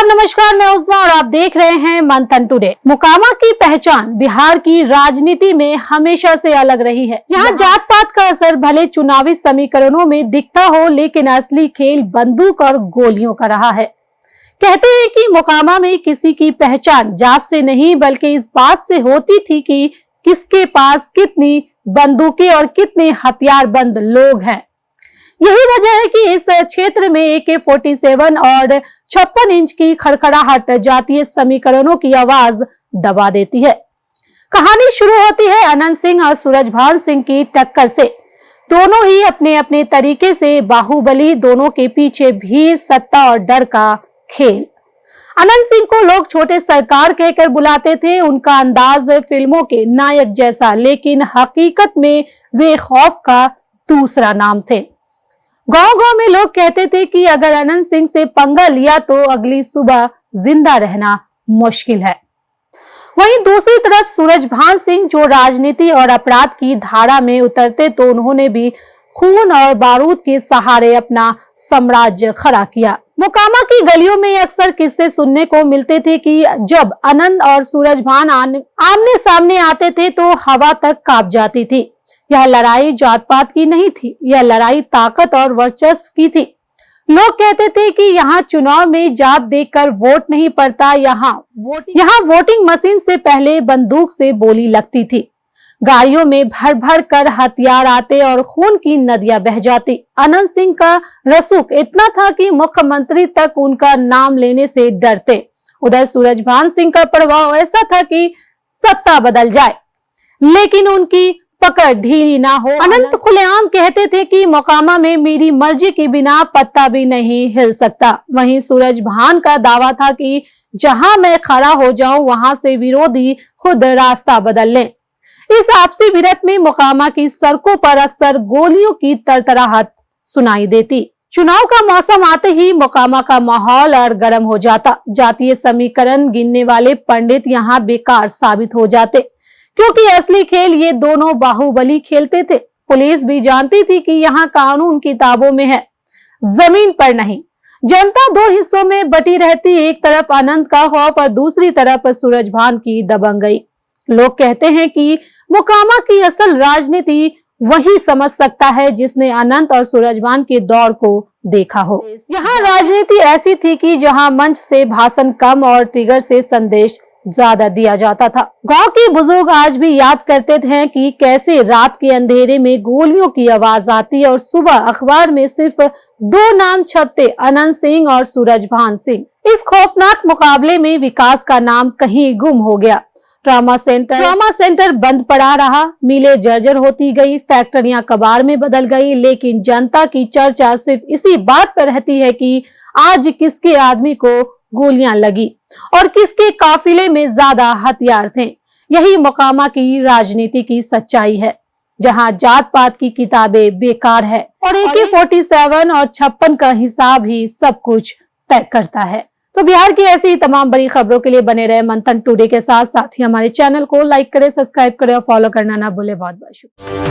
नमस्कार, मैं उस्मा और आप देख रहे हैं मंथन टुडे। मोकामा की पहचान बिहार की राजनीति में हमेशा से अलग रही है। यहाँ जात पात का असर भले चुनावी समीकरणों में दिखता हो, लेकिन असली खेल बंदूक और गोलियों का रहा है। कहते हैं कि मोकामा में किसी की पहचान जात से नहीं बल्कि इस बात से होती थी कि किसके पास कितनी बंदूकें और कितने हथियारबंद लोग हैं। यही वजह है कि इस क्षेत्र में AK-47 और 56 इंच की खड़खड़ाहट जातीय समीकरणों की आवाज दबा देती है। कहानी शुरू होती है अनंत सिंह और सूरजभान सिंह की टक्कर से। दोनों ही अपने अपने तरीके से बाहुबली, दोनों के पीछे भीड़, सत्ता और डर का खेल। अनंत सिंह को लोग छोटे सरकार कहकर बुलाते थे। उनका अंदाज फिल्मों के नायक जैसा, लेकिन हकीकत में वे खौफ का दूसरा नाम थे। गांव-गांव में लोग कहते थे कि अगर अनंत सिंह से पंगा लिया तो अगली सुबह जिंदा रहना मुश्किल है। वहीं दूसरी तरफ सूरजभान सिंह जो राजनीति और अपराध की धारा में उतरते तो उन्होंने भी खून और बारूद के सहारे अपना साम्राज्य खड़ा किया। मोकामा की गलियों में अक्सर किस्से सुनने को मिलते थे कि जब अनंत और सूरजभान आमने सामने आते थे तो हवा तक कांप जाती थी। यह लड़ाई जात पात की नहीं थी, यह लड़ाई ताकत और वर्चस्व की थी। लोग कहते थे कि यहाँ चुनाव में जात देखकर वोट नहीं पड़ता, यहाँ वोटिंग मशीन से पहले बंदूक से बोली लगती थी। गाड़ियों में भर भर कर हथियार आते और खून की नदियां बह जाती। अनंत सिंह का रसूख इतना था कि मुख्यमंत्री तक उनका नाम लेने से डरते। उधर सूरजभान सिंह का प्रभाव ऐसा था कि सत्ता बदल जाए लेकिन उनकी पकड़ ढीली ना हो। अनंत खुलेआम कहते थे कि मोकामा में मेरी मर्जी के बिना पत्ता भी नहीं हिल सकता। वहीं सूरजभान का दावा था कि जहां मैं खड़ा हो जाऊं वहां से विरोधी खुद रास्ता बदल लें। इस आपसी भिड़ंत में मोकामा की सड़कों पर अक्सर गोलियों की तरतराहट सुनाई देती। चुनाव का मौसम आते ही मोकामा का माहौल और गर्म हो जाता। जातीय समीकरण गिनने वाले पंडित यहाँ बेकार साबित हो जाते, क्योंकि असली खेल ये दोनों बाहुबली खेलते थे। पुलिस भी जानती थी कि यहाँ कानून किताबों में है, जमीन पर नहीं। जनता दो हिस्सों में बटी रहती, एक तरफ अनंत का खौफ और दूसरी तरफ सूरजभान की दबंगई। लोग कहते हैं कि मोकामा की असल राजनीति वही समझ सकता है जिसने अनंत और सूरजभान के दौर को देखा हो। यहाँ राजनीति ऐसी थी कि जहाँ मंच से भाषण कम और ट्रिगर से संदेश ज्यादा दिया जाता था। गांव के बुजुर्ग आज भी याद करते थे कि कैसे रात के अंधेरे में गोलियों की आवाज आती और सुबह अखबार में सिर्फ दो नाम छपते, अनंत सिंह और सूरजभान सिंह। इस खौफनाक मुकाबले में विकास का नाम कहीं गुम हो गया। ट्रॉमा सेंटर बंद पड़ा रहा, मिलें जर्जर होती गई, फैक्ट्रियां कबाड़ में बदल गई, लेकिन जनता की चर्चा सिर्फ इसी बात पर रहती है कि आज किसके आदमी को गोलियां लगी और किसके काफिले में ज्यादा हथियार थे। यही मोकामा की राजनीति की सच्चाई है, जहां जात पात की किताबें बेकार है और AK-47 और 56 का हिसाब ही सब कुछ तय करता है। तो बिहार की ऐसी तमाम बड़ी खबरों के लिए बने रहे मंथन टुडे के साथ। साथ ही हमारे चैनल को लाइक करें, सब्सक्राइब करें और फॉलो करना ना भूले। बहुत बहुत शुक्रिया।